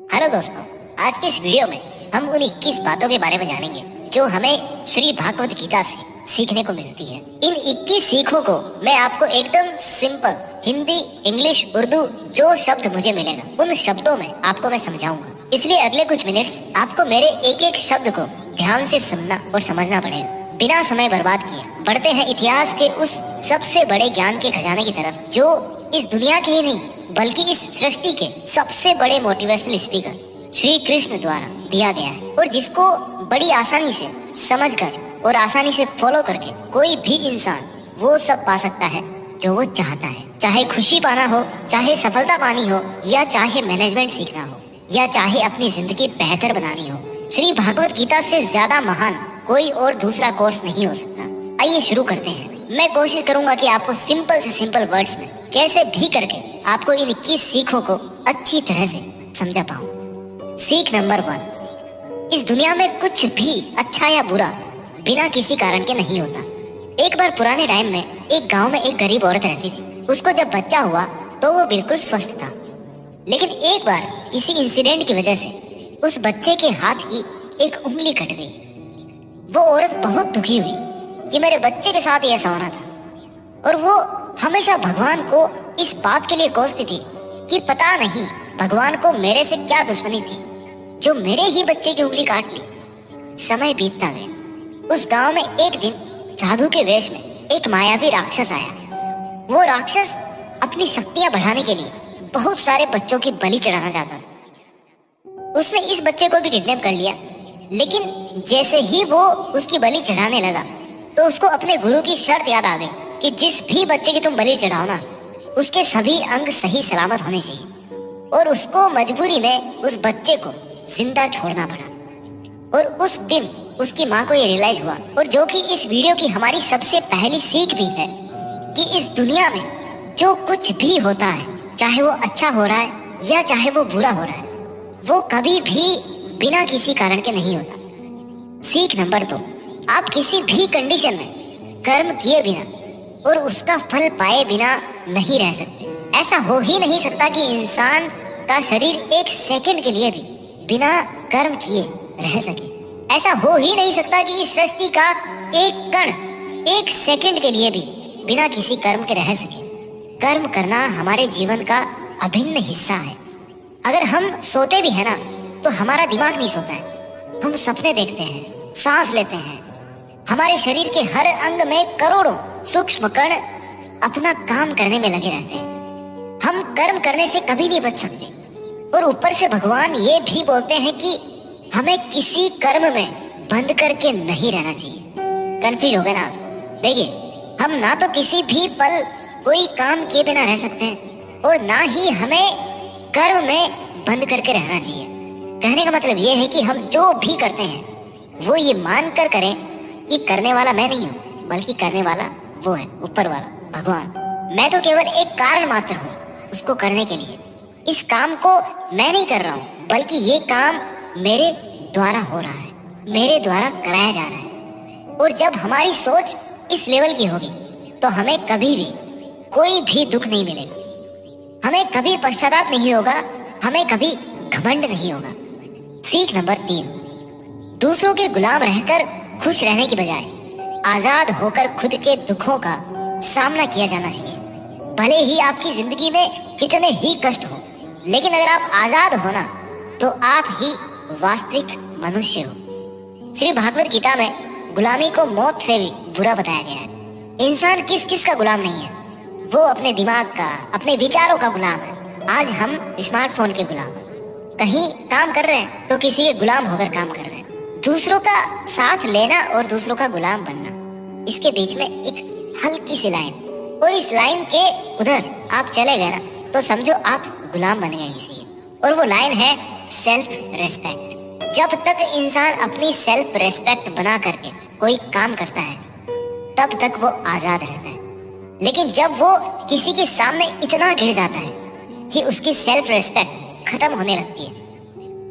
Hello दोस्तों, आज के इस वीडियो में हम उन 21 बातों के बारे में जानेंगे जो हमें श्री भागवत गीता से सीखने को मिलती है। इन 21 सीखों को मैं आपको एकदम सिंपल हिंदी, इंग्लिश, उर्दू जो शब्द मुझे मिलेगा उन शब्दों में आपको मैं समझाऊंगा। इसलिए अगले कुछ मिनट्स आपको मेरे एक एक शब्द को ध्यान से सुनना और समझना पड़ेगा। बिना समय बर्बाद किए बढ़ते हैं इतिहास के उस सबसे बड़े ज्ञान के खजाने की तरफ जो इस दुनिया के ही नहीं बल्कि इस सृष्टि के सबसे बड़े मोटिवेशनल स्पीकर श्री कृष्ण द्वारा दिया गया है और जिसको बड़ी आसानी से समझकर और आसानी से फॉलो करके कोई भी इंसान वो सब पा सकता है जो वो चाहता है। चाहे खुशी पाना हो, चाहे सफलता पानी हो, या चाहे मैनेजमेंट सीखना हो, या चाहे अपनी जिंदगी बेहतर बनानी हो, श्री भागवत गीता से ज्यादा महान कोई और दूसरा कोर्स नहीं हो सकता। आइए शुरू करते हैं। मैं कोशिश करूंगा कि आपको सिंपल से सिंपल वर्ड्स में कैसे भी करके आपको इन 21 सीखों को अच्छी तरह से समझा पाऊं। सीख नंबर 1, इस दुनिया में कुछ भी अच्छा या बुरा बिना किसी कारण के नहीं होता। एक बार पुराने टाइम में एक गांव में एक गरीब औरत रहती थी। उसको जब बच्चा हुआ तो वो बिल्कुल स्वस्थ था, लेकिन एक बार किसी इंसिडेंट की वजह से उस बच्चे के हाथ की एक उंगली कट गई। वो औरत बहुत दुखी हुई कि मेरे बच्चे के साथ ही ऐसा होना था, और वो हमेशा भगवान को इस बात के लिए कोसती थी कि पता नहीं भगवान को मेरे से क्या दुश्मनी थी जो मेरे ही बच्चे की उंगली काट ली। समय बीतता गया। उस गांव में एक दिन साधु के वेश में एक मायावी राक्षस आया। वो राक्षस अपनी शक्तियां बढ़ाने के लिए बहुत सारे बच्चों की बलि चढ़ाना चाहता था। उसने इस बच्चे को भी किडनैप कर लिया, लेकिन जैसे ही वो उसकी बलि चढ़ाने लगा तो उसको अपने गुरु की शर्त याद आ गई कि जिस भी बच्चे की तुम बलि चढ़ाओ ना, उसके सभी अंग सही सलामत होने चाहिए। और उसको मजबूरी में उस बच्चे को जिंदा छोड़ना पड़ा। और उस दिन उसकी माँ को ये रियलाइज हुआ, और जो कि इस वीडियो की हमारी सबसे पहली सीख भी है, कि इस दुनिया में जो कुछ भी होता है, चाहे वो अच्छा हो रहा है या चाहे वो बुरा हो रहा है, वो कभी भी बिना किसी कारण के नहीं होता। सीख नंबर 2, आप किसी भी कंडीशन में कर्म किए बिना और उसका फल पाए बिना नहीं रह सकते। ऐसा हो ही नहीं सकता कि इंसान का शरीर एक सेकंड के लिए भी बिना कर्म किए रह सके। ऐसा हो ही नहीं सकता कि इस सृष्टि का एक कण एक सेकंड के लिए भी बिना किसी कर्म के रह सके। कर्म करना हमारे जीवन का अभिन्न हिस्सा है। अगर हम सोते भी है ना, तो हमारा दिमाग नहीं सोता है। हम सपने देखते हैं, सांस लेते हैं। हमारे शरीर के हर अंग में करोड़ों सूक्ष्म कण अपना काम करने में लगे रहते हैं। हम कर्म करने से कभी नहीं बच सकते, और ऊपर से भगवान ये भी बोलते हैं कि हमें किसी कर्म में बंद करके नहीं रहना चाहिए। कंफ्यूज हो गए ना आप? देखिए, हम ना तो किसी भी पल कोई काम किए बिना रह सकते हैं, और ना ही हमें कर्म में बंद करके रहना चाहिए। कहने का मतलब ये है कि हम जो भी करते हैं वो ये मान कर करें कि करने वाला मैं नहीं हूँ, बल्कि करने वाला वो है, ऊपर वाला भगवान। मैं तो केवल एक कारण मात्र हूँ उसको करने के लिए। इस काम को मैं नहीं कर रहा हूँ, बल्कि ये काम मेरे द्वारा हो रहा है, मेरे द्वारा कराया जा रहा है। और जब हमारी सोच इस लेवल की होगी तो हमें कभी भी कोई भी दुख नहीं मिलेगा, हमें कभी पश्चाताप नहीं होगा, हमें कभी घमंड नहीं होगा। सीख नंबर 3, दूसरों के गुलाम रहकर खुश रहने की बजाय आजाद होकर खुद के दुखों का सामना किया जाना चाहिए। भले ही आपकी जिंदगी में कितने ही कष्ट हो, लेकिन अगर आप आजाद हो ना, तो आप ही वास्तविक मनुष्य हो। श्री भागवत गीता में गुलामी को मौत से भी बुरा बताया गया है। इंसान किस किस का गुलाम नहीं है? वो अपने दिमाग का, अपने विचारों का गुलाम है। आज हम स्मार्टफोन के गुलाम हैं। कहीं काम कर रहे हैं तो किसी के गुलाम होकर काम कर रहे हैं। दूसरों का साथ लेना और दूसरों का गुलाम बनना, इसके बीच में एक हल्की सी लाइन, और इस लाइन के उधर आप चले गए ना, तो समझो आप गुलाम बन गए किसी के। और वो लाइन है सेल्फ रेस्पेक्ट। जब तक इंसान अपनी सेल्फ रेस्पेक्ट बना करके कोई काम करता है, तब तक वो आजाद रहता है। लेकिन जब वो किसी के सामने इतना गिर जाता है कि उसकी सेल्फ रेस्पेक्ट खत्म होने लगती है,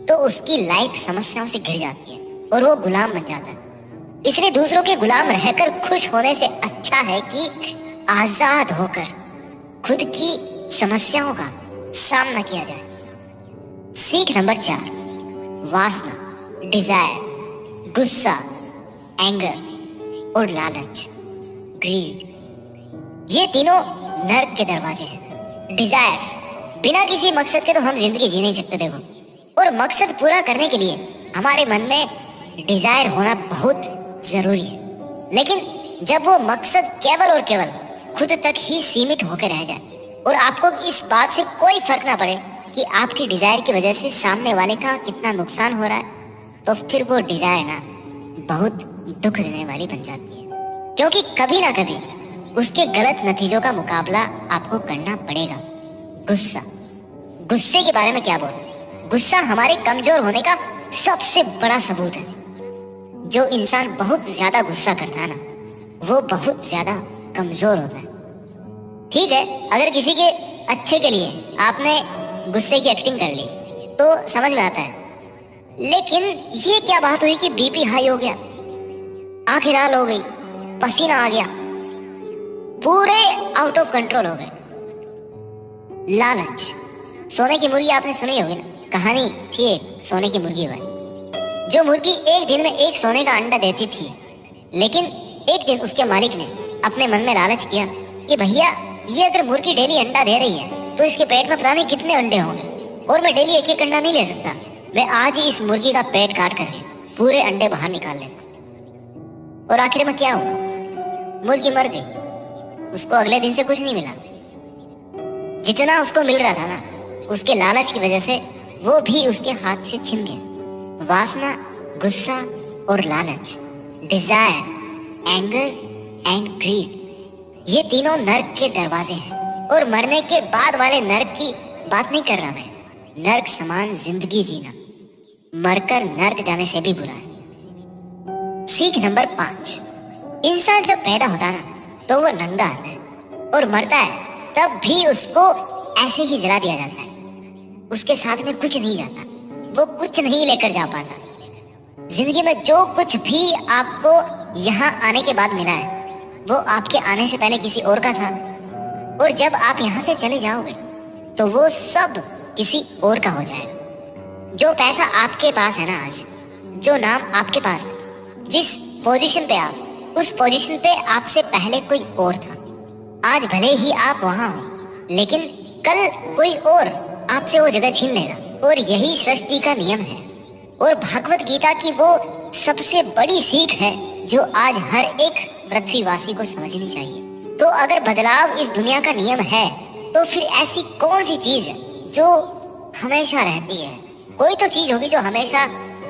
तो उसकी लाइफ समस्याओं से घिर जाती है और वो गुलाम बन जाता है। इसलिए दूसरों के गुलाम रहकर खुश होने से अच्छा है कि आजाद होकर खुद की समस्याओं का सामना किया जाए। सीख नंबर 4, वासना, डिजायर, गुस्सा, एंगर और लालच, ग्रीड। ये तीनों नर्क के दरवाजे हैं। डिजायर्स, बिना किसी मकसद के तो हम जिंदगी जी नहीं सकते देखो, और मकसद पूरा करने के लिए हमारे मन में डिजायर होना बहुत जरूरी है। लेकिन जब वो मकसद केवल और केवल खुद तक ही सीमित होकर रह जाए और आपको इस बात से कोई फर्क ना पड़े कि आपकी डिजायर की वजह से सामने वाले का कितना नुकसान हो रहा है, तो फिर वो डिजायर ना बहुत दुख देने वाली बन जाती है, क्योंकि कभी ना कभी उसके गलत नतीजों का मुकाबला आपको करना पड़ेगा। गुस्सा, गुस्से के बारे में क्या बोलूं? गुस्सा हमारे कमजोर होने का सबसे बड़ा सबूत है। जो इंसान बहुत ज्यादा गुस्सा करता है ना, वो बहुत ज्यादा कमजोर होता है। ठीक है, अगर किसी के अच्छे के लिए आपने गुस्से की एक्टिंग कर ली तो समझ में आता है, लेकिन ये क्या बात हुई कि बीपी हाई हो गया, आंखें लाल हो गई, पसीना आ गया, पूरे आउट ऑफ कंट्रोल हो गए। लालच, सोने की मुर्गी आपने सुनी होगी ना, कहानी थी एक सोने की मुर्गी वाली। जो मुर्गी एक दिन में एक सोने का अंडा देती थी, लेकिन एक दिन उसके मालिक ने अपने मन में लालच किया कि भैया ये अगर मुर्गी डेली अंडा दे रही है तो इसके पेट में पता नहीं कितने अंडे होंगे, और मैं डेली एक एक अंडा नहीं ले सकता, मैं आज ही इस मुर्गी का पेट काट करके पूरे अंडे बाहर निकाल लेता। और आखिर में क्या हुआ? मुर्गी मर गई। उसको अगले दिन से कुछ नहीं मिला। जितना उसको मिल रहा था ना, उसके लालच की वजह से वो भी उसके हाथ से छिन गया। वासना, गुस्सा और लालच, डिजायर, एंगर एंड ग्रीड, ये तीनों नर्क के दरवाजे हैं। और मरने के बाद वाले नर्क की बात नहीं कर रहा मैं। नर्क समान जिंदगी जीना मरकर नर्क जाने से भी बुरा है। सीख नंबर 5, इंसान जब पैदा होता है ना तो वो नंगा आता है, और मरता है तब भी उसको ऐसे ही जला दिया जाता है। उसके साथ में कुछ नहीं जाता, वो कुछ नहीं लेकर जा पाता। जिंदगी में जो कुछ भी आपको यहाँ आने के बाद मिला है, वो आपके आने से पहले किसी और का था, और जब आप यहाँ से चले जाओगे तो वो सब किसी और का हो जाएगा। जो पैसा आपके पास है ना आज, जो नाम आपके पास है, जिस पोजीशन पे आप, उस पोजीशन पे आपसे पहले कोई और था। आज भले ही आप वहां हो, लेकिन कल कोई और आपसे वो जगह छीन लेगा। और यही सृष्टि का नियम है, और भागवत गीता की वो सबसे बड़ी सीख है जो आज हर एक पृथ्वीवासी को समझनी चाहिए। तो अगर बदलाव इस दुनिया का नियम है, तो फिर ऐसी कौन सी चीज है जो हमेशा रहती है? कोई तो चीज होगी जो हमेशा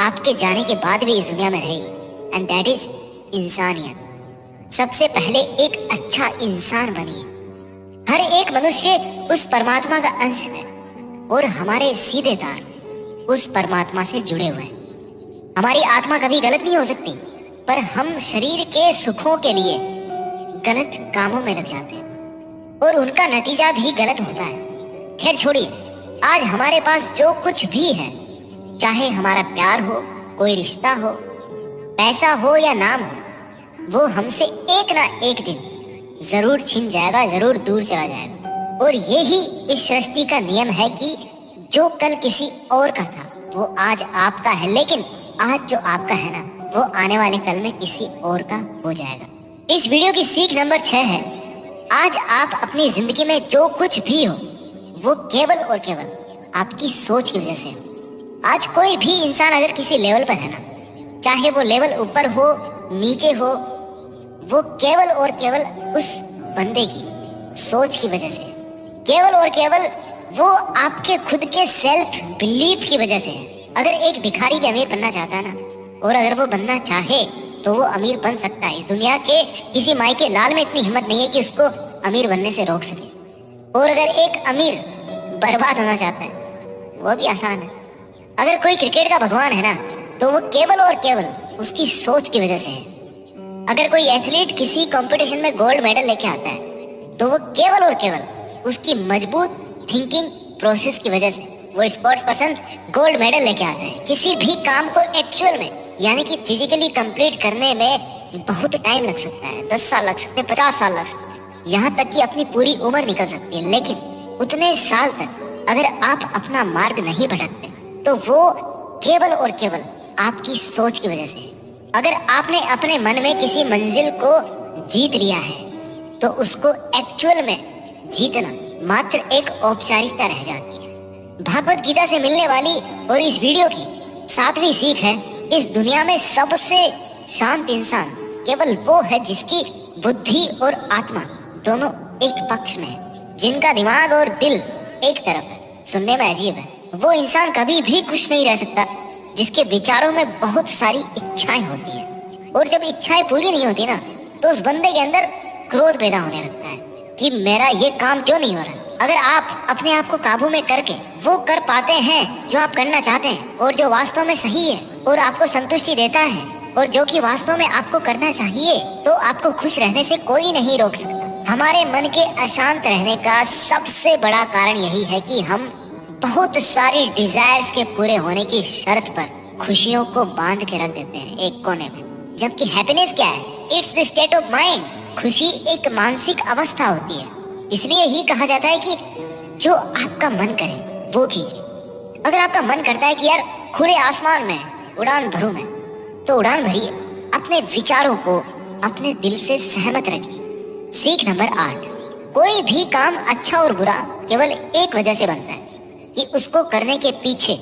आपके जाने के बाद भी इस दुनिया में रहेगी, एंड दैट इज इंसानियत। सबसे पहले एक अच्छा इंसान बनिए। हर एक मनुष्य उस परमात्मा का अंश है, और हमारे सीधे तार उस परमात्मा से जुड़े हुए हैं। हमारी आत्मा कभी गलत नहीं हो सकती, पर हम शरीर के सुखों के लिए गलत कामों में लग जाते हैं, और उनका नतीजा भी गलत होता है। खैर छोड़िए, आज हमारे पास जो कुछ भी है, चाहे हमारा प्यार हो, कोई रिश्ता हो, पैसा हो या नाम हो, वो हमसे एक ना एक दिन जरूर छिन जाएगा, जरूर दूर चला जाएगा। और यही इस सृष्टि का नियम है कि जो कल किसी और का था वो आज आपका है, लेकिन आज जो आपका है ना, वो आने वाले कल में किसी और का हो जाएगा। इस वीडियो की सीख नंबर 6 है, आज आप अपनी जिंदगी में जो कुछ भी हो, वो केवल और केवल आपकी सोच की वजह से हो। आज कोई भी इंसान अगर किसी लेवल पर है ना, चाहे वो लेवल ऊपर हो नीचे हो, वो केवल और केवल उस बंदे की सोच की वजह से, केवल और केवल वो आपके खुद के सेल्फ बिलीफ की वजह से है। अगर एक भिखारी भी अमीर बनना चाहता है ना, और अगर वो बनना चाहे तो वो अमीर बन सकता है। इस दुनिया के किसी माई के लाल में इतनी हिम्मत नहीं है कि उसको अमीर बनने से रोक सके। और अगर एक अमीर बर्बाद होना चाहता है, वो भी आसान है। अगर कोई क्रिकेट का भगवान है ना, तो वो केवल और केवल उसकी सोच की वजह से है। अगर कोई एथलीट किसी कंपटीशन में गोल्ड मेडल लेके आता है, तो वो केवल और केवल उसकी मजबूत थिंकिंग प्रोसेस की वजह से वो स्पोर्ट्स पर्सन गोल्ड मेडल लेके आता है। किसी भी काम को एक्चुअल में, यानी कि फिजिकली कंप्लीट करने में बहुत टाइम लग सकता है, 10 साल लग सकते हैं, 50 साल लग सकते हैं, यहाँ तक कि अपनी पूरी उम्र निकल सकती है। लेकिन उतने साल तक अगर आप अपना मार्ग नहीं भटकते, तो वो केवल और केवल आपकी सोच की वजह से है। अगर आपने अपने मन में किसी मंजिल को जीत लिया है तो उसको एक्चुअल में जीतना मात्र एक औपचारिकता रह जाती है। भागवत गीता से मिलने वाली और इस वीडियो की 7वीं सीख है, इस दुनिया में सबसे शांत इंसान केवल वो है जिसकी बुद्धि और आत्मा दोनों एक पक्ष में है, जिनका दिमाग और दिल एक तरफ है। सुनने में अजीब है, वो इंसान कभी भी खुश नहीं रह सकता जिसके विचारों में बहुत सारी इच्छाएं होती हैं, और जब इच्छाएं पूरी नहीं होती ना तो उस बंदे के अंदर क्रोध पैदा होने लगता है कि मेरा ये काम क्यों नहीं हो रहा। अगर आप अपने आप को काबू में करके वो कर पाते हैं जो आप करना चाहते हैं और जो वास्तव में सही है और आपको संतुष्टि देता है और जो कि वास्तव में आपको करना चाहिए, तो आपको खुश रहने से कोई नहीं रोक सकता। हमारे मन के अशांत रहने का सबसे बड़ा कारण यही है कि हम बहुत सारी डिजायर्स के पूरे होने की शर्त पर खुशियों को बांध के रख देते हैं एक कोने में। जबकि हैप्पीनेस क्या है? It's the state of mind. खुशी एक मानसिक अवस्था होती है। इसलिए ही कहा जाता है कि जो आपका मन करे वो कीजिए। अगर आपका मन करता है कि यार खुले आसमान में उड़ान भरूं मैं, तो उड़ान भरिए। अपने विचारों को अपने दिल से सहमत रखिए। सीख नंबर 8, कोई भी काम अच्छा और बुरा केवल एक वजह से बनता है कि उसको करने के पीछे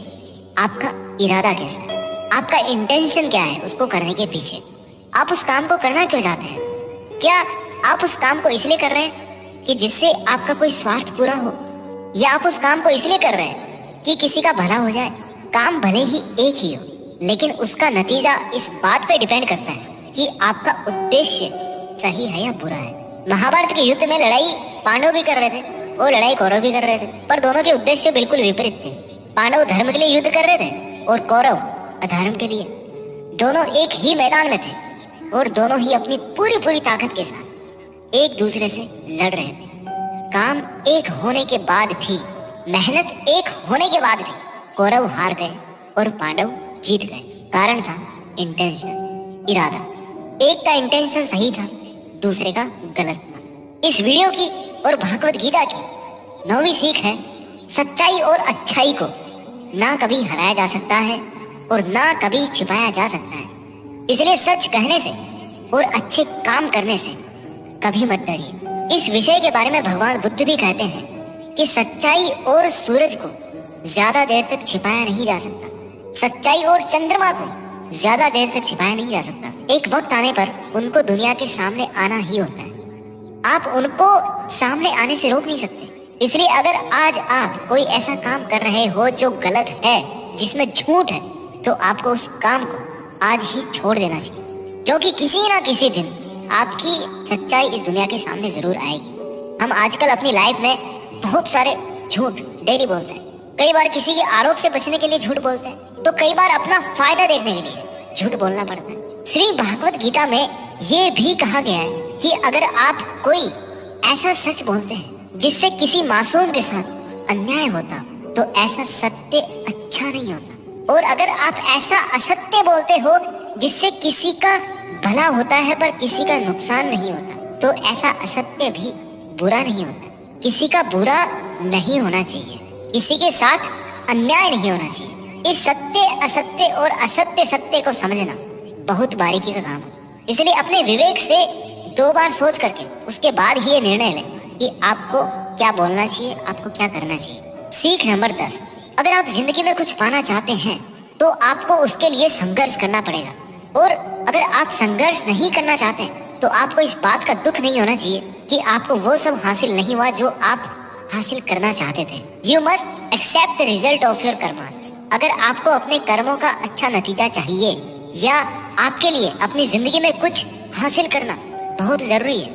आपका इरादा कैसा है, आपका इंटेंशन क्या है। उसको करने के पीछे आप उस काम को करना क्यों चाहते हैं? क्या आप उस काम को इसलिए कर रहे हैं कि जिससे आपका कोई स्वार्थ पूरा हो, या आप उस काम को इसलिए कर रहे हैं कि किसी का भला हो जाए? काम भले ही एक ही हो, लेकिन उसका नतीजा इस बात पे डिपेंड करता है कि आपका उद्देश्य सही है या बुरा है। महाभारत के युद्ध में लड़ाई पांडव भी कर रहे थे और लड़ाई कौरव भी कर रहे थे, पर दोनों के उद्देश्य बिल्कुल विपरीत थे। पांडव धर्म के लिए युद्ध कर रहे थे और कौरव अधर्म के लिए। दोनों एक ही मैदान में थे और दोनों ही अपनी पूरी ताकत के साथ एक दूसरे से लड़ रहे थे। काम एक होने के बाद भी, मेहनत एक होने के बाद भी कौरव हार गए और पांडव जीत गए। कारण था इंटेंशन, इरादा। एक का इंटेंशन सही था, दूसरे का गलत था। इस वीडियो की और भागवत गीता की 9वीं सीख है, सच्चाई और अच्छाई को ना कभी हराया जा सकता है और ना कभी छिपाया जा सकता है। इसलिए सच कहने से और अच्छे काम करने से कभी मत डरिए। इस विषय के बारे में भगवान बुद्ध भी कहते हैं कि सच्चाई और सूरज को ज्यादा देर तक छिपाया नहीं जा सकता, सच्चाई और चंद्रमा को ज्यादा देर तक छिपाया नहीं जा सकता। एक वक्त आने पर उनको दुनिया के सामने आना ही होता है। आप उनको सामने आने से रोक नहीं सकते। इसलिए अगर आज आप कोई ऐसा काम कर रहे हो जो गलत है, जिसमें झूठ है, तो आपको उस काम को आज ही छोड़ देना चाहिए, क्योंकि किसी ना किसी दिन आपकी सच्चाई इस दुनिया के सामने जरूर आएगी। हम आजकल अपनी लाइफ में बहुत सारे झूठ डेली बोलते हैं। कई बार किसी के आरोप से बचने के लिए झूठ बोलते हैं, तो कई बार अपना फायदा देखने के लिए झूठ बोलना पड़ता है। श्री भागवत गीता में ये भी कहा गया है कि अगर आप कोई ऐसा सच बोलते हैं जिससे किसी मासूम के साथ अन्याय होता, तो ऐसा सत्य अच्छा नहीं होता। और अगर आप ऐसा असत्य बोलते हो जिससे किसी का भला होता है पर किसी का नुकसान नहीं होता, तो ऐसा असत्य भी बुरा नहीं होता। किसी का बुरा नहीं होना चाहिए, किसी के साथ अन्याय नहीं होना चाहिए। इस सत्य असत्य और असत्य सत्य को समझना बहुत बारीकी का काम है। इसलिए अपने विवेक से 2 बार सोच करके उसके बाद ही ये निर्णय लें कि आपको क्या बोलना चाहिए, आपको क्या करना चाहिए। सीख नंबर 10, अगर आप जिंदगी में कुछ पाना चाहते हैं तो आपको उसके लिए संघर्ष करना पड़ेगा। और अगर आप संघर्ष नहीं करना चाहते तो आपको इस बात का दुख नहीं होना चाहिए कि आपको वो सब हासिल नहीं हुआ जो आप हासिल करना चाहते थे। You must accept the result of your karmas. अगर आपको अपने कर्मों का अच्छा नतीजा चाहिए या आपके लिए अपनी जिंदगी में कुछ हासिल करना बहुत जरूरी है,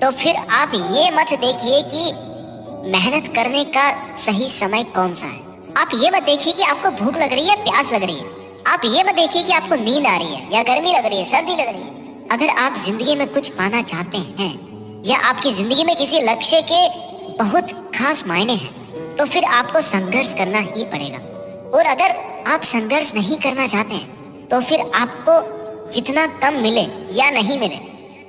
तो फिर आप ये मत देखिए कि मेहनत करने का सही समय कौन सा है। आप ये मत देखिए कि आपको भूख लग रही है, प्यास लग रही है। आप ये मत देखिए कि आपको नींद आ रही है या गर्मी लग रही है, सर्दी लग रही है। अगर आप जिंदगी में कुछ पाना चाहते हैं या आपकी जिंदगी में किसी लक्ष्य के बहुत खास मायने हैं, तो फिर आपको संघर्ष करना ही पड़ेगा। और अगर आप संघर्ष नहीं करना चाहते हैं तो फिर आपको जितना कम मिले या नहीं मिले,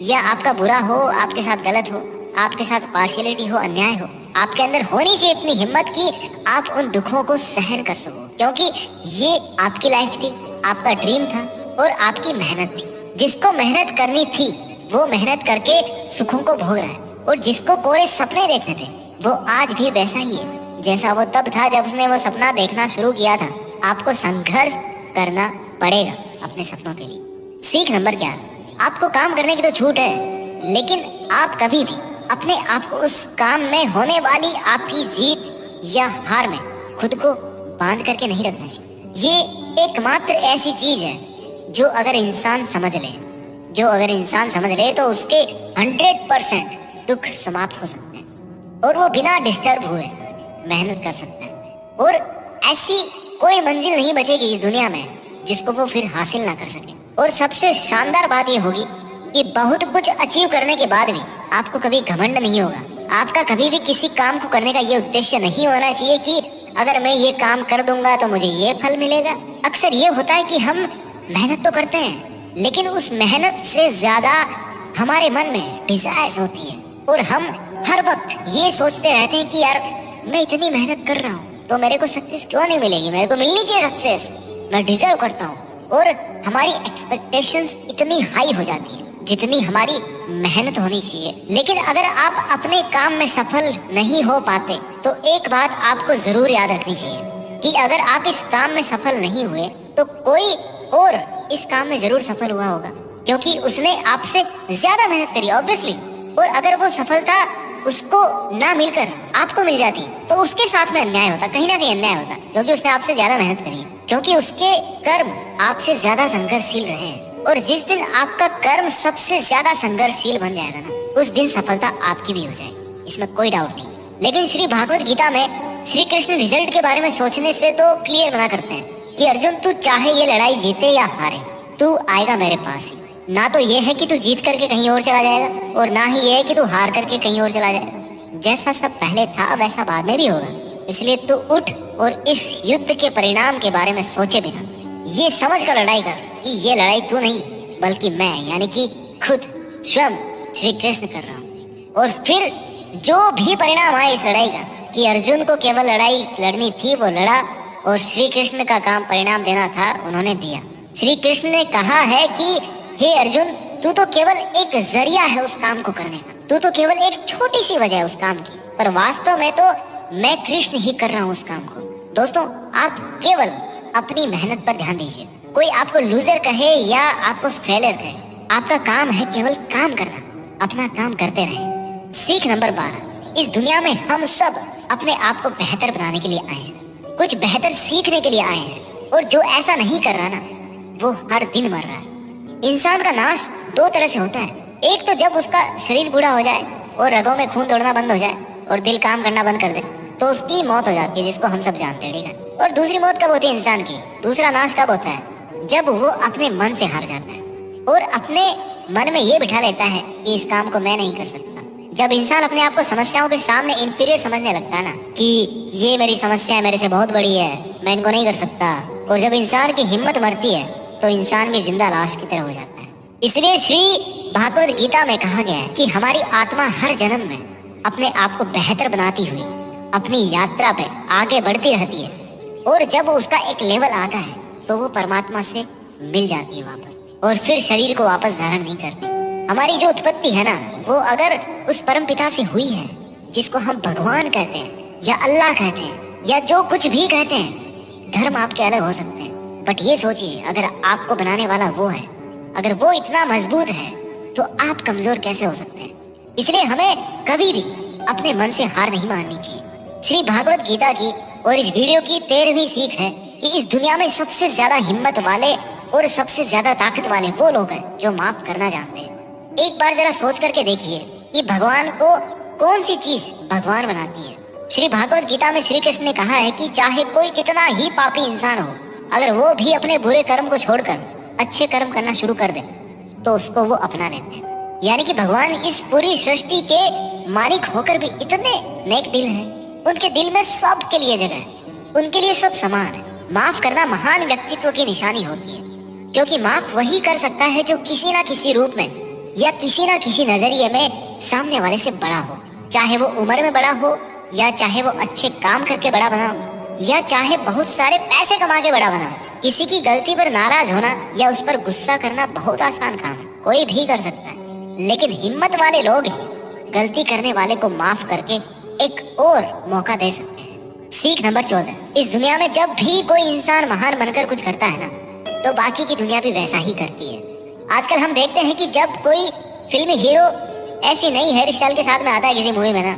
या आपका बुरा हो, आपके साथ गलत हो, आपके साथ पार्शियलिटी हो, अन्याय हो, आपके अंदर होनी चाहिए इतनी हिम्मत कि आप उन दुखों को सहन कर सको। क्योंकि ये आपकी लाइफ थी, आपका ड्रीम था और आपकी मेहनत थी। जिसको मेहनत करनी थी वो मेहनत करके सुखों को भोग रहा है, और जिसको कोरे सपने देखने थे वो आज भी वैसा ही है जैसा वो तब था जब उसने वो सपना देखना शुरू किया था। आपको संघर्ष करना पड़ेगा अपने सपनों के लिए। सीख नंबर 11, आपको काम करने की तो छूट है, लेकिन आप कभी भी अपने आप को उस काम में होने वाली आपकी जीत या हार में खुद को बांध करके नहीं रखना चाहिए। ये एकमात्र ऐसी चीज है जो अगर इंसान समझ ले तो उसके 100% दुख समाप्त हो सकते हैं और वो बिना डिस्टर्ब हुए मेहनत कर सकता है, और ऐसी कोई मंजिल नहीं बचेगी इस दुनिया में जिसको वो फिर हासिल ना कर सके। और सबसे शानदार बात ये होगी कि बहुत कुछ अचीव करने के बाद भी आपको कभी घमंड नहीं होगा। आपका कभी भी किसी काम को करने का ये उद्देश्य नहीं होना चाहिए कि अगर मैं ये काम कर दूंगा तो मुझे ये फल मिलेगा। अक्सर ये होता है कि हम मेहनत तो करते हैं, लेकिन उस मेहनत से ज्यादा हमारे मन में डिजायर्स होती है, और हम हर वक्त ये सोचते रहते हैं कि यार मैं इतनी मेहनत कर रहा हूँ तो मेरे को सक्सेस क्यों नहीं मिलेगी, मेरे को मिलनी चाहिए सक्सेस, मैं डिजर्व करता हूँ। और हमारी एक्सपेक्टेशंस इतनी हाई हो जाती है जितनी हमारी मेहनत होनी चाहिए। लेकिन अगर आप अपने काम में सफल नहीं हो पाते तो एक बात आपको जरूर याद रखनी चाहिए कि अगर आप इस काम में सफल नहीं हुए तो कोई और इस काम में जरूर सफल हुआ होगा, क्योंकि उसने आपसे ज्यादा मेहनत करी ऑब्वियसली। और अगर वो सफलता उसको ना मिलकर आपको मिल जाती तो उसके साथ में अन्याय होता, कहीं ना कहीं अन्याय होता, क्योंकि उसने आपसे ज्यादा मेहनत करी, क्योंकि उसके कर्म आपसे ज्यादा संघर्षशील रहे हैं। और जिस दिन आपका कर्म सबसे ज्यादा संघर्षशील बन जाएगा ना, उस दिन सफलता आपकी भी हो जाएगी, इसमें कोई डाउट नहीं। लेकिन श्री भागवत गीता में श्री कृष्ण रिजल्ट के बारे में सोचने से तो क्लियर मना करते हैं कि अर्जुन तू चाहे ये लड़ाई जीते या हारे, तू आएगा मेरे पास ही। ना तो ये है कि तू जीत करके कहीं और चला जाएगा, और ना ही ये है कि तू हार करके कहीं और चला जाएगा। जैसा सब पहले था वैसा बाद में भी होगा, इसलिए तू उठ और इस युद्ध के परिणाम के बारे में सोचे बिना ये समझ कर लड़ाई कर कि ये लड़ाई तू नहीं बल्कि मैं, यानी कि खुद स्वयं श्री कृष्ण कर रहा हूँ। और फिर जो भी परिणाम आए इस लड़ाई का, कि अर्जुन को केवल लड़ाई लड़नी थी वो लड़ा, और श्री कृष्ण का काम परिणाम देना था उन्होंने दिया। श्री कृष्ण ने कहा है कि हे अर्जुन, तू तो केवल एक जरिया है उस काम को करने का, तू तो केवल एक छोटी सी वजह है उस काम की, पर वास्तव में तो मैं कृष्ण ही कर रहा हूँ उस काम को। दोस्तों, आप केवल अपनी मेहनत पर ध्यान दीजिए। कोई आपको लूजर कहे या आपको फेलियर कहे, आपका काम है केवल काम करना, अपना काम करते रहें। सीख नंबर 12, इस दुनिया में हम सब अपने आप को बेहतर बनाने के लिए आए हैं, कुछ बेहतर सीखने के लिए आए हैं, और जो ऐसा नहीं कर रहा ना वो हर दिन मर रहा है। इंसान का नाश दो तरह से होता है, एक तो जब उसका शरीर बूढ़ा हो जाए और रगों में खून दौड़ना बंद हो जाए और दिल काम करना बंद कर दे तो उसकी मौत हो जाती है, जिसको हम सब जानते हैं, ठीक है। और दूसरी मौत कब होती है इंसान की, दूसरा नाश कब होता है, जब वो अपने मन से हार जाता है और अपने मन में ये बिठा लेता है कि इस काम को मैं नहीं कर सकता। जब इंसान अपने आप को समस्याओं के सामने इंफीरियर समझने लगता है ना कि ये मेरी समस्या है, मेरे से बहुत बड़ी है, मैं इनको नहीं कर सकता, और जब इंसान की हिम्मत मरती है तो इंसान भी जिंदा लाश की तरह हो जाता है। इसलिए श्री भागवत गीता में कहा गया है कि हमारी आत्मा हर जन्म में अपने आप को बेहतर बनाती हुई अपनी यात्रा पे आगे बढ़ती रहती है, और जब उसका एक लेवल आता है तो वो परमात्मा से मिल जाती है वापस, और फिर शरीर को वापस धारण नहीं करती। हमारी जो उत्पत्ति है ना, वो अगर उस परम पिता से हुई है जिसको हम भगवान कहते हैं या अल्लाह कहते हैं या जो कुछ भी कहते हैं, धर्म आपके अलग हो सकते हैं, बट ये सोचिए अगर आपको बनाने वाला वो है, अगर वो इतना मजबूत है तो आप कमजोर कैसे हो सकते हैं। इसलिए हमें कभी भी अपने मन से हार नहीं माननी चाहिए। श्री भागवत गीता की और इस वीडियो की 13वीं सीख है कि इस दुनिया में सबसे ज्यादा हिम्मत वाले और सबसे ज्यादा ताकत वाले वो लोग हैं जो माफ करना जानते हैं। एक बार जरा सोच करके देखिए कि भगवान को कौन सी चीज भगवान बनाती है। श्री भागवत गीता में श्री कृष्ण ने कहा है कि चाहे कोई कितना ही पापी इंसान हो, अगर वो भी अपने बुरे कर्म को छोड़कर अच्छे कर्म करना शुरू कर दे तो उसको वो अपना लेते हैं। यानी कि भगवान इस पूरी सृष्टि के मालिक होकर भी इतने नेक दिल हैं, उनके दिल में सब के लिए जगह है, उनके लिए सब समान है। माफ करना महान व्यक्तित्व की निशानी होती है, क्योंकि माफ वही कर सकता है जो किसी ना किसी रूप में या किसी ना किसी नजरिए में सामने वाले से बड़ा हो, चाहे वो उम्र में बड़ा हो या चाहे वो अच्छे काम करके बड़ा बना हो या चाहे बहुत सारे पैसे कमा के बड़ा बना। किसी की गलती पर नाराज होना या उस पर गुस्सा करना बहुत आसान काम है, कोई भी कर सकता है। लेकिन हिम्मत वाले लोग ही गलती करने वाले को माफ करके एक और मौका दे सकते हैं। सीख नंबर 14, इस दुनिया में जब भी कोई इंसान महान बनकर कुछ करता है ना, तो बाकी की दुनिया भी वैसा ही करती है। आजकल हम देखते हैं कि जब कोई फिल्मी हीरो ऐसी नई हेयर स्टाइल के साथ में आता है किसी मूवी में ना,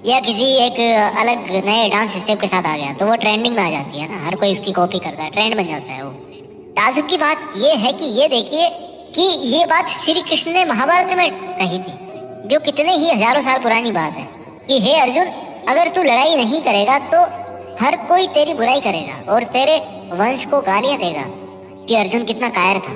या किसी एक अलग नए डांस स्टेप के साथ आ गया, तो वो ट्रेंडिंग में आ जाती है ना, हर कोई उसकी कॉपी करता है, ट्रेंड बन जाता है वो। ताजुब की बात ये है कि ये देखिए कि ये बात श्री कृष्ण ने महाभारत में कही थी, जो कितने ही हजारों साल पुरानी बात है कि हे अर्जुन, अगर तू लड़ाई नहीं करेगा तो हर कोई तेरी बुराई करेगा और तेरे वंश को गालियां देगा कि अर्जुन कितना कायर था।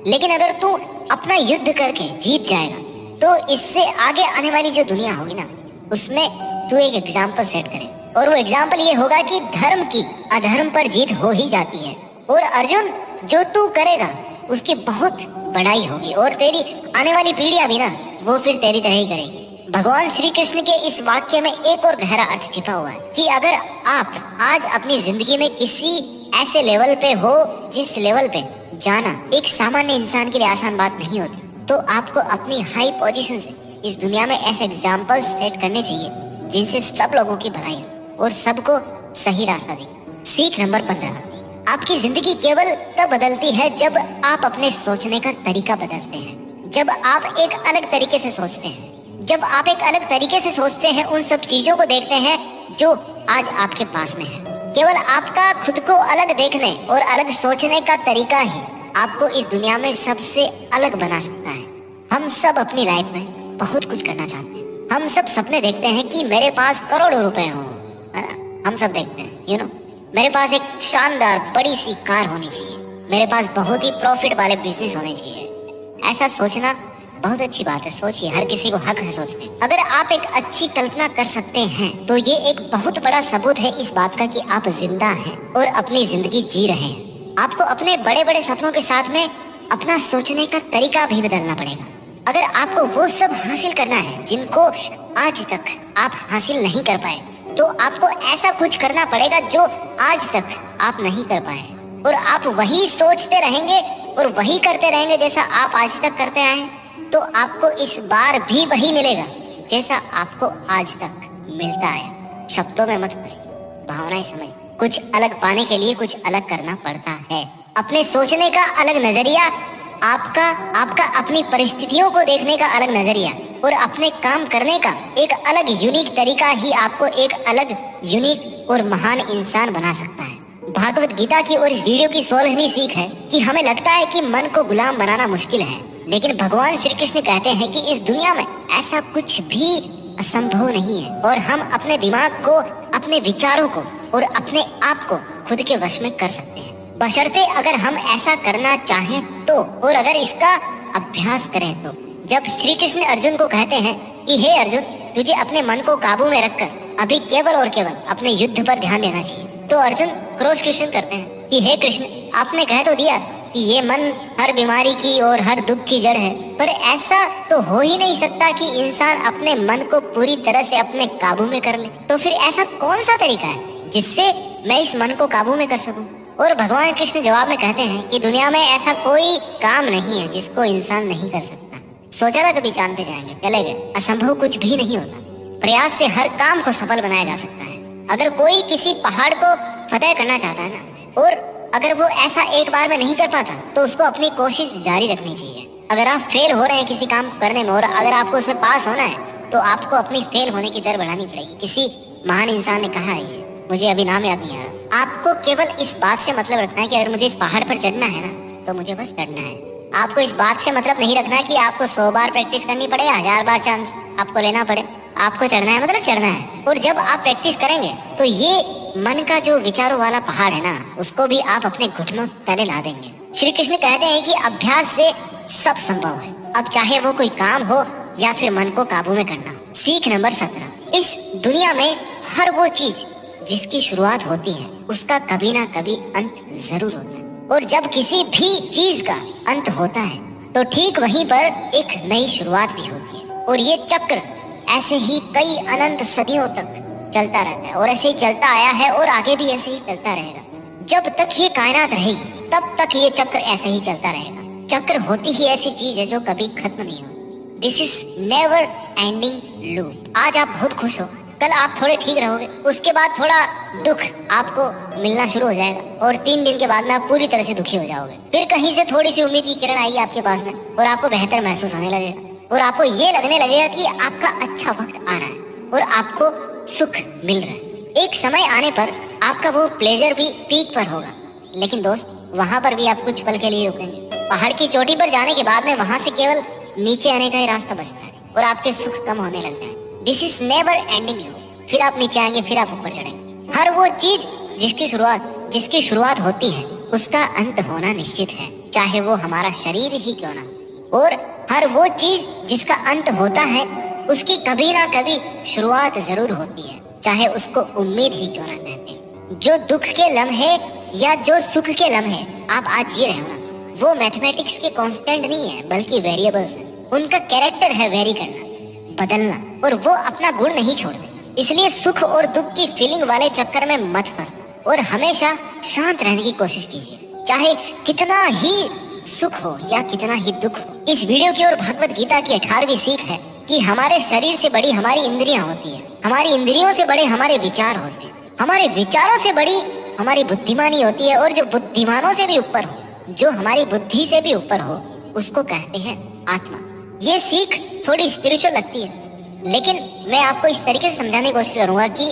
लेकिन अगर तू अपना युद्ध करके जीत जाएगा तो इससे आगे आने वाली जो दुनिया होगी ना, उसमें तू एक एग्जाम्पल सेट करे, और वो एग्जाम्पल ये होगा कि धर्म की अधर्म पर जीत हो ही जाती है। और अर्जुन, जो तू करेगा उसकी बहुत बड़ाई होगी और तेरी आने वाली पीढ़ियां भी ना, वो फिर तेरी तरह ही करेगी। भगवान श्री कृष्ण के इस वाक्य में एक और गहरा अर्थ छिपा हुआ है कि अगर आप आज अपनी जिंदगी में किसी ऐसे लेवल पे हो जिस लेवल पे जाना एक सामान्य इंसान के लिए आसान बात नहीं होती, तो आपको अपनी हाई पोजीशन से इस दुनिया में ऐसे एग्जाम्पल सेट करने चाहिए जिनसे सब लोगों की भलाई हो और सबको सही रास्ता दे। सीख नंबर 15, आपकी जिंदगी केवल तब बदलती है जब आप अपने सोचने का तरीका बदलते हैं। जब आप एक अलग तरीके से सोचते हैं, जब आप एक अलग तरीके से सोचते हैं, उन सब चीजों को देखते हैं जो आज आपके पास में है। केवल आपका खुद को अलग देखने और अलग सोचने का तरीका ही आपको इस दुनिया में सबसे अलग बना सकता है। हम सब अपनी लाइफ में बहुत कुछ करना चाहते हैं। हम सब सपने देखते हैं कि मेरे पास करोड़ों रुपए हो, है ना? हम सब देखते हैं मेरे पास एक शानदार बड़ी सी कार होनी चाहिए, मेरे पास बहुत ही प्रॉफिट वाले बिजनेस होने चाहिए। ऐसा सोचना बहुत अच्छी बात है, सोचिए, हर किसी को हक है सोचने। अगर आप एक अच्छी कल्पना कर सकते हैं तो ये एक बहुत बड़ा सबूत है इस बात का कि आप जिंदा हैं और अपनी जिंदगी जी रहे हैं। आपको अपने बड़े बड़े सपनों के साथ में अपना सोचने का तरीका भी बदलना पड़ेगा। अगर आपको वो सब हासिल करना है जिनको आज तक आप हासिल नहीं कर पाए, तो आपको ऐसा कुछ करना पड़ेगा जो आज तक आप नहीं कर पाए, और आप वही सोचते रहेंगे और वही करते रहेंगे जैसा आप आज तक करते आए, तो आपको इस बार भी वही मिलेगा जैसा आपको आज तक मिलता है। शब्दों में मत फंसिए, भावनाएं समझ। कुछ अलग पाने के लिए कुछ अलग करना पड़ता है। अपने सोचने का अलग नजरिया, आपका अपनी परिस्थितियों को देखने का अलग नजरिया और अपने काम करने का एक अलग यूनिक तरीका ही आपको एक अलग यूनिक और महान इंसान बना सकता है। भागवत गीता की और इस वीडियो की 16वीं सीख है कि हमें लगता है कि मन को गुलाम बनाना मुश्किल है, लेकिन भगवान श्री कृष्ण कहते हैं कि इस दुनिया में ऐसा कुछ भी असंभव नहीं है, और हम अपने दिमाग को, अपने विचारों को और अपने आप को खुद के वश में कर सकते हैं, बशर्ते अगर हम ऐसा करना चाहें तो, और अगर इसका अभ्यास करें तो। जब श्री कृष्ण अर्जुन को कहते हैं कि हे अर्जुन, तुझे अपने मन को काबू में रखकर अभी केवल और केवल अपने युद्ध पर ध्यान देना चाहिए, तो अर्जुन क्रोध क्वेश्चन करते हैं कि हे कृष्ण, आपने कह तो दिया कि ये मन हर बीमारी की और हर दुख की जड़ है, पर ऐसा तो हो ही नहीं सकता कि इंसान अपने मन को पूरी तरह से अपने काबू में कर ले। तो फिर ऐसा कौन सा तरीका है जिससे मैं इस मन को काबू में कर सकूं? और भगवान कृष्ण जवाब में कहते हैं कि दुनिया में ऐसा कोई काम नहीं है जिसको इंसान नहीं कर सकता। सोचा था कभी चांद पे जाएंगे, चले गए। असंभव कुछ भी नहीं होता, प्रयास से हर काम को सफल बनाया जा सकता है। अगर कोई किसी पहाड़ को फतेह करना चाहता है ना, और अगर वो ऐसा एक बार में नहीं कर पाता, तो उसको अपनी कोशिश जारी रखनी चाहिए। अगर आप फेल हो रहे हैं किसी काम करने में और अगर आपको उसमें पास होना है, तो आपको अपनी फेल होने की दर बढ़ानी पड़ेगी। किसी महान इंसान ने कहा है, ये मुझे अभी नाम याद नहीं आ रहा। आपको केवल इस बात से मतलब रखना है कि अगर मुझे इस पहाड़ पर चढ़ना है ना, तो मुझे बस चढ़ना है। आपको इस बात से मतलब नहीं रखना है कि आपको 100 बार प्रैक्टिस करनी पड़े, 1000 बार चांस आपको लेना पड़े। आपको चढ़ना है मतलब चढ़ना है। और जब आप प्रैक्टिस करेंगे तो ये मन का जो विचारों वाला पहाड़ है ना, उसको भी आप अपने घुटनों तले ला देंगे। श्री कृष्ण कहते हैं कि अभ्यास से सब संभव है, अब चाहे वो कोई काम हो या फिर मन को काबू में करना हो। सीख नंबर 17, इस दुनिया में हर वो चीज जिसकी शुरुआत होती है उसका कभी ना कभी अंत जरूर होता है, और जब किसी भी चीज का अंत होता है तो ठीक वहीं पर एक नई शुरुआत भी होती है। और ये चक्र ऐसे ही कई अनंत सदियों तक चलता रहता है और ऐसे ही चलता आया है और आगे भी ऐसे ही चलता रहेगा। जब तक ये कायनात रहेगी तब तक ये चक्र ऐसे ही चलता रहेगा। चक्र होती ही ऐसी चीज है जो कभी खत्म नहीं होती। This is never ending loop. आज आप बहुत खुश हो, कल आप थोड़े ठीक रहोगे, उसके बाद थोड़ा दुख आपको मिलना शुरू हो जाएगा और 3 दिन के बाद में आप पूरी तरह से दुखी हो जाओगे। फिर कहीं से थोड़ी सी उम्मीद की किरण आएगी आपके पास में और आपको बेहतर महसूस होने लगेगा और आपको ये लगने लगेगा कि आपका अच्छा वक्त आ रहा है और आपको सुख मिल रहा है। एक समय आने पर आपका वो प्लेजर भी पीक पर होगा, लेकिन दोस्त वहां पर भी आप कुछ पल के लिए रुकेंगे। पहाड़ की चोटी पर जाने के बाद में वहां से केवल नीचे आने का ही रास्ता बचता है और आपके सुख कम होने लगता है। This is never ending loop. फिर आप नीचे आएंगे, फिर आप ऊपर चढ़ेंगे। हर वो चीज जिसकी शुरुआत होती है उसका अंत होना निश्चित है, चाहे वो हमारा शरीर ही क्यों ना हो। और हर वो चीज जिसका अंत होता है उसकी कभी ना कभी शुरुआत जरूर होती है, चाहे उसको उम्मीद ही क्यों ना कहते हैं। जो दुख के लम्हे या जो सुख के लम्हे आप आज जी रहे हो ना, वो मैथमेटिक्स के कांस्टेंट नहीं है बल्कि वेरिएबल्स है। उनका कैरेक्टर है वेरी करना, बदलना, और वो अपना गुण नहीं छोड़ते। इसलिए सुख और दुख की फीलिंग वाले चक्कर में मत फंसना और हमेशा शांत रहने की कोशिश कीजिए, चाहे कितना ही सुख हो या कितना ही दुख हो। इस वीडियो की और भगवत गीता की 18वीं सीख है कि हमारे शरीर से बड़ी हमारी इंद्रियां होती है, हमारी इंद्रियों से बड़े हमारे विचार होते हैं, हमारे विचारों से बड़ी हमारी बुद्धिमानी होती है, और जो बुद्धिमानों से भी ऊपर हो, जो हमारी बुद्धि से भी ऊपर हो, उसको कहते हैं आत्मा। ये सीख थोड़ी स्पिरिचुअल लगती है, लेकिन मैं आपको इस तरीके से समझाने की कोशिश करूंगा कि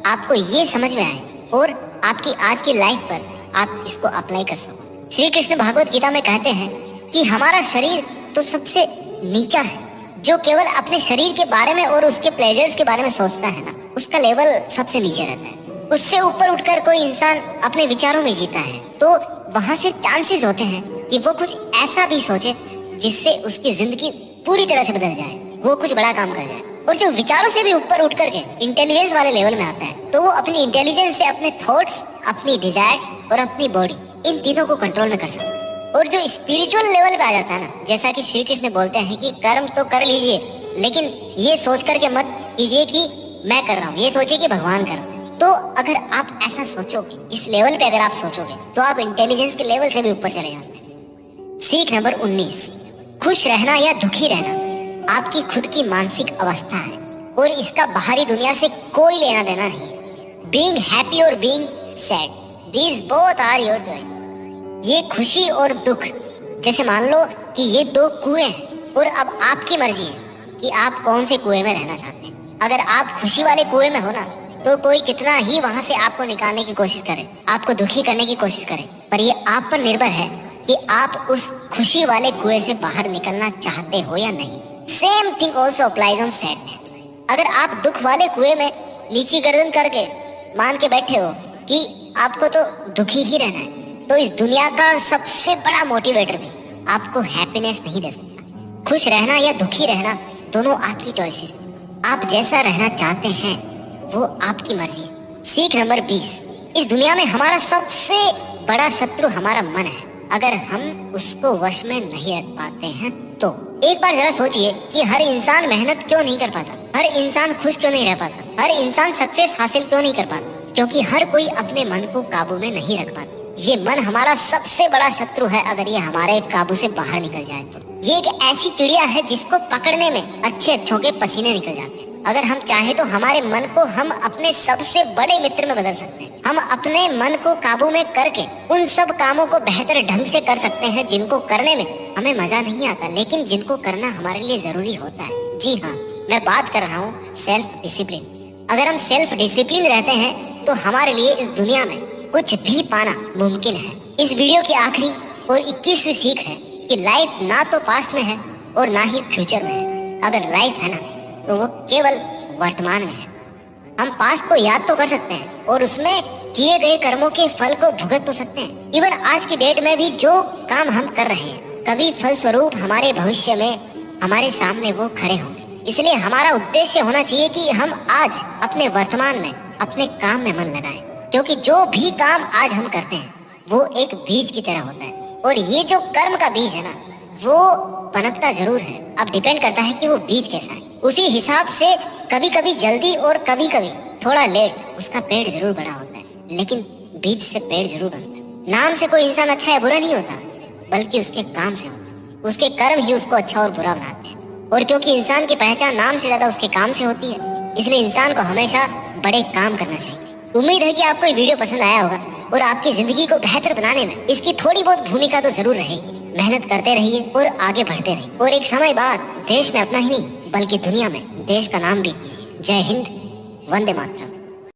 आपको ये समझ में आए और आपकी आज की लाइफ पर आप इसको अप्लाई कर सको। श्री कृष्ण भगवत गीता में कहते हैं कि हमारा शरीर तो सबसे नीचा है, जो केवल अपने शरीर के बारे में और उसके प्लेजर्स के बारे में सोचता है ना, उसका लेवल सबसे नीचे रहता है। उससे ऊपर उठकर कोई इंसान अपने विचारों में जीता है तो वहां से चांसेस होते हैं कि वो कुछ ऐसा भी सोचे जिससे उसकी जिंदगी पूरी तरह से बदल जाए, वो कुछ बड़ा काम कर जाए। और जो विचारों से भी ऊपर उठ करके इंटेलिजेंस वाले लेवल में आता है तो वो अपनी इंटेलिजेंस से अपने थॉट्स, अपनी डिजायर्स और अपनी बॉडी, इन तीनों को कंट्रोल में कर सकता है। और जो स्पिरिचुअल लेवल पे आ जाता है ना, जैसा कि श्री कृष्ण बोलते हैं कि कर्म तो कर लीजिए, लेकिन ये सोच करके मत कीजिए कि मैं कर रहा हूँ, ये सोचिए कि भगवान कर रहे हैं। तो अगर आप ऐसा सोचोगे, इस लेवल पे अगर आप सोचोगे, तो आप इंटेलिजेंस के लेवल से भी ऊपर चले जाते हैं। सीख नंबर 19, खुश रहना या दुखी रहना आपकी खुद की मानसिक अवस्था है और इसका बाहरी दुनिया से कोई लेना देना नहीं है। बीइंग हैप्पी और being sad, these both are your choice. ये खुशी और दुख, जैसे मान लो कि ये 2 कुएं हैं और अब आपकी मर्जी है कि आप कौन से कुएं में रहना चाहते हैं। अगर आप खुशी वाले कुएं में हो ना, तो कोई कितना ही वहां से आपको निकालने की कोशिश करे, आपको दुखी करने की कोशिश करे, पर ये आप पर निर्भर है कि आप उस खुशी वाले कुएं से बाहर निकलना चाहते हो या नहीं। Same thing also applies on sadness. अगर आप दुख वाले कुएं में नीची गर्दन करके मान के बैठे हो कि आपको तो दुखी ही रहना है, तो इस दुनिया का सबसे बड़ा मोटिवेटर भी आपको हैप्पीनेस नहीं दे सकता। खुश रहना या दुखी रहना दोनों आपकी चॉइसेस। आप जैसा रहना चाहते हैं वो आपकी मर्जी है। सीख नंबर 20, इस दुनिया में हमारा सबसे बड़ा शत्रु हमारा मन है। अगर हम उसको वश में नहीं रख पाते हैं तो एक बार जरा सोचिए कि हर इंसान मेहनत क्यों नहीं कर पाता, हर इंसान खुश क्यों नहीं रह पाता, हर इंसान सक्सेस हासिल क्यों नहीं कर पाता, क्योंकि हर कोई अपने मन को काबू में नहीं रख पाता। ये मन हमारा सबसे बड़ा शत्रु है। अगर ये हमारे काबू से बाहर निकल जाए तो ये एक ऐसी चिड़िया है जिसको पकड़ने में अच्छे अच्छों के पसीने निकल जाते हैं। अगर हम चाहे तो हमारे मन को हम अपने सबसे बड़े मित्र में बदल सकते हैं। हम अपने मन को काबू में करके उन सब कामों को बेहतर ढंग से कर सकते हैं जिनको करने में हमें मजा नहीं आता, लेकिन जिनको करना हमारे लिए जरूरी होता है। जी हाँ, मैं बात कर रहा हूँ सेल्फ डिसिप्लिन। अगर हम सेल्फ डिसिप्लिन रहते हैं तो हमारे लिए इस दुनिया में कुछ भी पाना मुमकिन है। इस वीडियो की आखिरी और 21वीं सीख है कि लाइफ ना तो पास्ट में है और ना ही फ्यूचर में है। अगर लाइफ है ना तो वो केवल वर्तमान में है। हम पास्ट को याद तो कर सकते हैं और उसमें किए गए कर्मों के फल को भुगत तो सकते हैं। इवन आज की डेट में भी जो काम हम कर रहे हैं, कभी फल स्वरूप हमारे भविष्य में हमारे सामने वो खड़े होंगे। इसलिए हमारा उद्देश्य होना चाहिए कि हम आज अपने वर्तमान में अपने काम में मन लगाएं, क्योंकि जो भी काम आज हम करते हैं वो एक बीज की तरह होता है और ये जो कर्म का बीज है ना, वो पनपता जरूर है। अब डिपेंड करता है कि वो बीज कैसा है। उसी हिसाब से कभी कभी जल्दी और कभी कभी थोड़ा लेट उसका पेड़ जरूर बड़ा होता है, लेकिन बीज से पेड़ जरूर बनता है। नाम से कोई इंसान अच्छा या बुरा नहीं होता, बल्कि उसके काम से होता है। उसके कर्म ही उसको अच्छा और बुरा बनाते हैं। और क्योंकि इंसान की पहचान नाम से ज्यादा उसके काम से होती है, इसलिए इंसान को हमेशा बड़े काम करना चाहिए। उम्मीद है कि आपको ये वीडियो पसंद आया होगा और आपकी जिंदगी को बेहतर बनाने में इसकी थोड़ी बहुत भूमिका तो जरूर रहेगी। मेहनत करते रहिए और आगे बढ़ते रहिए, और एक समय बाद देश में अपना ही नहीं बल्कि दुनिया में देश का नाम भी कीजिए। जय हिंद, वंदे मातरम।